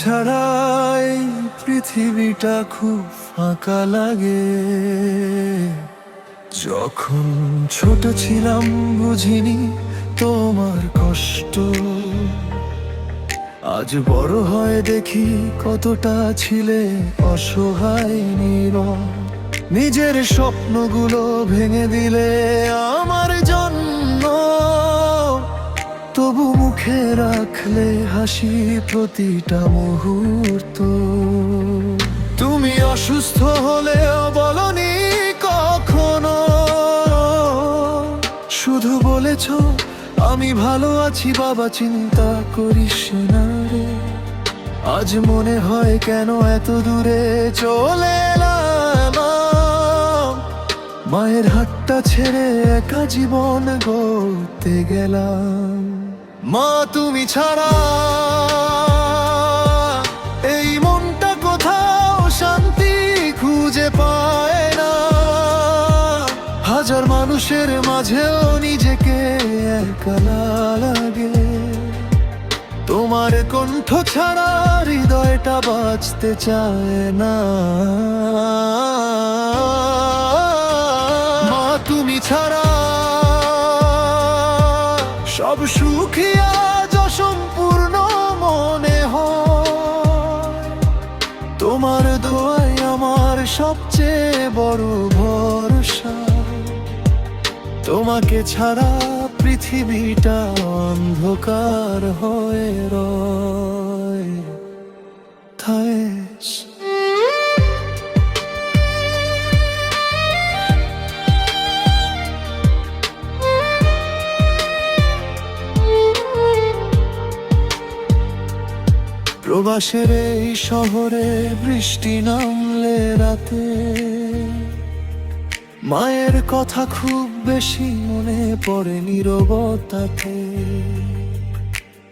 ছাড়াই পৃথিবীটা খুব ফাঁকা লাগে। যখন ছোট ছিলাম বুঝিনি তোমার কষ্ট, আজ বড় হয়ে দেখি কতটা ছিলে অসহায় নীরব। নিজের স্বপ্নগুলো ভেঙে দিলে আমার জন্য, তবু মুখে রাখলে হাসি প্রতিটা মুহূর্ত। তুমি অসুস্থ হলেও বলনি কখনো, শুধু বলেছ আমি ভালো আছি বাবা, চিন্তা করিস না রে। আজ মনে হয় কেন এত দূরে চলে এলাম, মায়ের হাতটা ছেড়ে একা জীবন গড়তে গেলাম। মা তুমি ছাড়া এই মনটা কোথাও শান্তি খুঁজে পায় না। হাজার মানুষের মাঝেও নিজেকে একা লাগে। তোমার কণ্ঠ ছাড়া হৃদয়টা বাঁচতে চায় না। মা তুমি ছাড়া সব সুখী আজ অসম্পূর্ণ মনে হয়। তোমার দোয়াই আমার সবচেয়ে বড় ভরসা। তোমাকে ছাড়া পৃথিবীটা অন্ধকার হয়ে রয়। থায়েস প্রবাসের এই শহরে বৃষ্টি নামলে রাতে, মায়ের কথা খুব বেশি মনে পড়ে নীরবতাতে।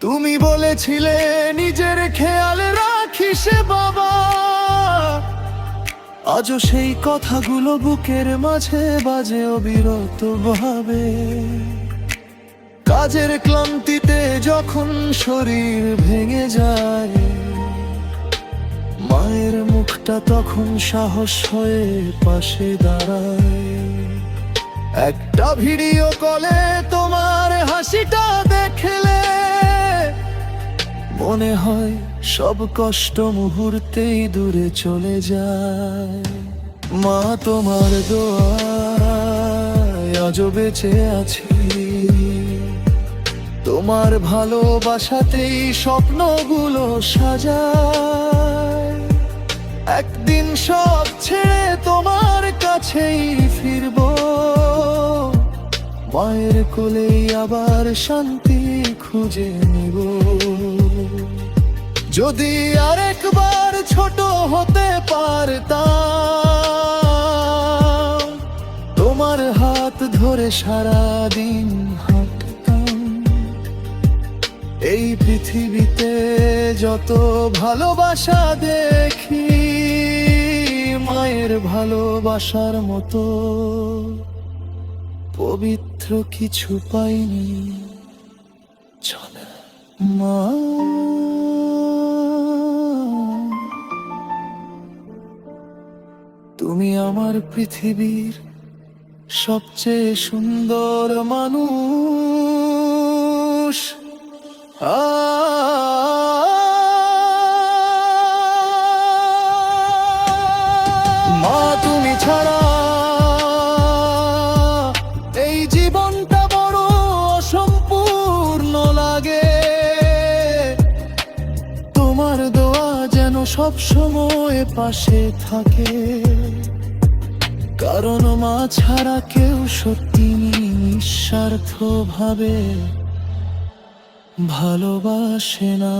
তুমি বলেছিলে নিজের খেয়াল রাখিস বাবা, আজও সেই কথাগুলো বুকের মাঝে বাজে অবিরত ভাবে। কাজের ক্লান্তিতে যখন শরীর ভেঙে যায়, মায়ের মুখটা তখন সাহস হয়ে পাশে দাঁড়ায়। একটা ভিডিও কলে তোমার হাসিটা দেখলে মনে হয় সব কষ্ট মুহূর্তেই দূরে চলে যায়। মা তোমার দোয়ায় আজও বেঁচে আছি, তোমার ভালোবাসাতেই স্বপ্নগুলো সাজায়। একদিন সব ছেড়ে তোমার কাছেই ফিরবো, মায়ের কোলেই আবার শান্তি খুঁজে নিব। যদি আরেকবার ছোট হতে পারতাম, তোমার হাত ধরে সারাদিন হাঁটতাম। এই পৃথিবীতে যত ভালোবাসা দেখি, মায়ের ভালোবাসার মতো পবিত্র কিছু পাইনি। চলে মা, তুমি আমার পৃথিবীর সবচেয়ে সুন্দর মানুষ। মা তুমি ছাড়া এই জীবনটা বড় অসম্পূর্ণ লাগে। তোমার দোয়া যেন সব সময় পাশে থাকে, কারণ মা ছাড়া কেউ সত্যি নিঃস্বার্থ ভাবে ভালোবাসে না।